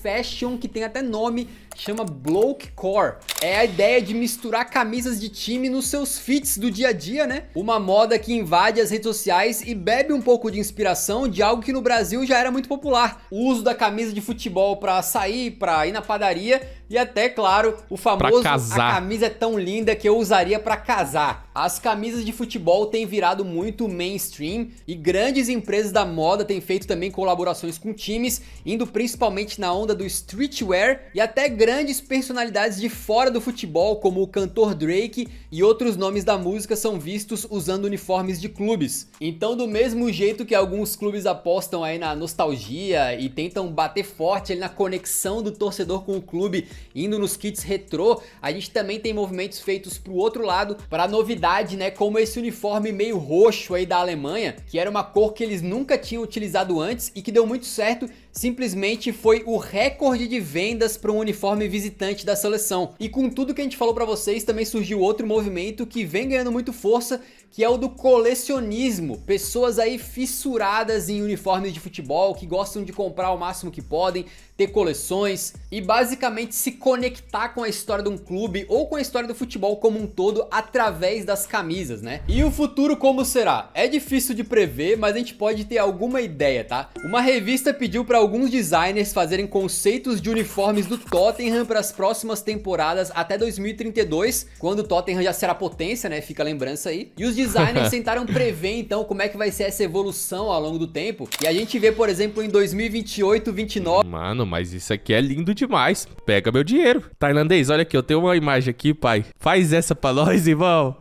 Fashion, que tem até nome, chama Blokecore. É a ideia de misturar camisas de time nos seus fits do dia a dia, né? Uma moda que invade as redes sociais e bebe um pouco de inspiração de algo que no Brasil já era muito popular. O uso da camisa de futebol pra sair, pra ir na padaria e até, claro, o famoso a camisa é tão linda que eu usaria pra casar. As camisas de futebol têm virado muito mainstream e grandes empresas da moda têm feito também colaborações com times, indo principalmente na onda do streetwear, e até grandes personalidades de fora do futebol, como o cantor Drake e outros nomes da música, são vistos usando uniformes de clubes. Então, do mesmo jeito que alguns clubes apostam aí na nostalgia e tentam bater forte ali na conexão do torcedor com o clube, indo nos kits retrô, a gente também tem movimentos feitos pro outro lado, para novidade, né, como esse uniforme meio roxo aí da Alemanha, que era uma cor que eles nunca tinham utilizado antes e que deu muito certo, simplesmente foi o recorde de vendas para um uniforme visitante da seleção. E com tudo que a gente falou para vocês, também surgiu outro movimento que vem ganhando muito força, que é o do colecionismo. Pessoas aí fissuradas em uniformes de futebol, que gostam de comprar o máximo que podem, ter coleções e basicamente se conectar com a história de um clube ou com a história do futebol como um todo através das camisas, né? E o futuro como será? É difícil de prever, mas a gente pode ter alguma ideia, tá? Uma revista pediu para alguns designers fazerem conceitos de uniformes do Tottenham para as próximas temporadas até 2032, quando o Tottenham já será potência, né? Fica a lembrança aí. E os designers tentaram prever então como é que vai ser essa evolução ao longo do tempo. E a gente vê, por exemplo, em 2028, 29... Mano, mas isso aqui é lindo demais. Pega meu dinheiro. Tailandês, olha aqui, eu tenho uma imagem aqui, pai. Faz essa pra nós, irmão.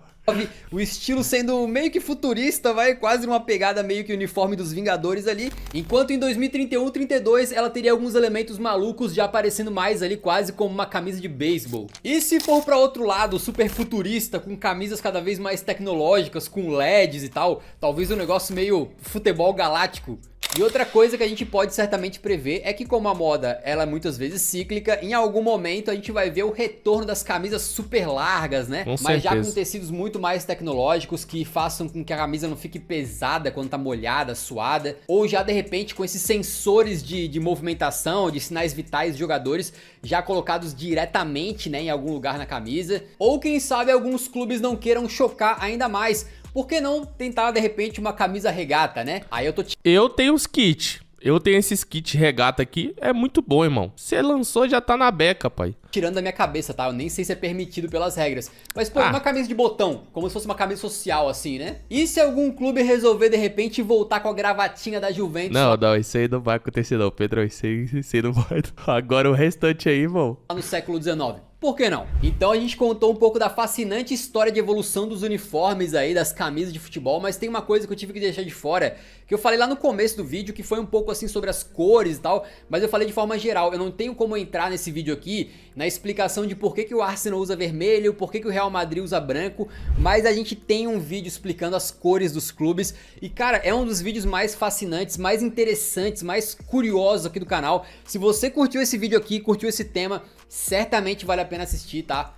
O estilo sendo meio que futurista, vai quase numa pegada meio que uniforme dos Vingadores ali. Enquanto em 2031, 32, ela teria alguns elementos malucos já aparecendo mais ali, quase como uma camisa de beisebol. E se for pra outro lado, super futurista, com camisas cada vez mais tecnológicas, com LEDs e tal, talvez um negócio meio futebol galáctico. E outra coisa que a gente pode certamente prever é que, como a moda ela é muitas vezes cíclica, em algum momento a gente vai ver o retorno das camisas super largas, né? Mas já com tecidos muito mais tecnológicos que façam com que a camisa não fique pesada quando tá molhada, suada, ou já de repente com esses sensores de movimentação, de sinais vitais de jogadores já colocados diretamente, né, em algum lugar na camisa. Ou quem sabe alguns clubes não queiram chocar ainda mais. Por que não tentar, de repente, uma camisa regata, né? Aí eu tenho os kits. Eu tenho esses kits regata aqui. É muito bom, irmão. Você lançou, já tá na beca, pai. Tirando da minha cabeça, tá? Eu nem sei se é permitido pelas regras. Mas, pô, uma camisa de botão. Como se fosse uma camisa social, assim, né? E se algum clube resolver, de repente, voltar com a gravatinha da Juventus? Não, isso aí não vai acontecer, não, Pedro. Isso aí não vai. Agora o restante aí, irmão. No século XIX. Por que não? Então a gente contou um pouco da fascinante história de evolução dos uniformes aí, das camisas de futebol, mas tem uma coisa que eu tive que deixar de fora, que eu falei lá no começo do vídeo, que foi um pouco assim sobre as cores e tal, mas eu falei de forma geral. Eu não tenho como entrar nesse vídeo aqui na explicação de por que o Arsenal usa vermelho, por que o Real Madrid usa branco, mas a gente tem um vídeo explicando as cores dos clubes e, cara, é um dos vídeos mais fascinantes, mais interessantes, mais curiosos aqui do canal. Se você curtiu esse vídeo aqui, curtiu esse tema, certamente vale a pena assistir, tá?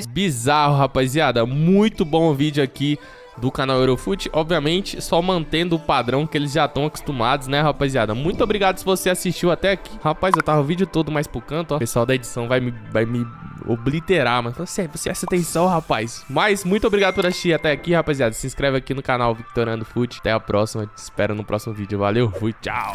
Bizarro, rapaziada. Muito bom o vídeo aqui do canal Eurofut, obviamente só mantendo o padrão que eles já estão acostumados, né, rapaziada? Muito obrigado se você assistiu até aqui. Rapaz, eu tava o vídeo todo mais pro canto, ó. O pessoal da edição vai me obliterar, mas você presta atenção, rapaz. Mas muito obrigado por assistir até aqui, rapaziada. Se inscreve aqui no canal Victoriano Fut. Até a próxima, te espero no próximo vídeo. Valeu, fui, tchau.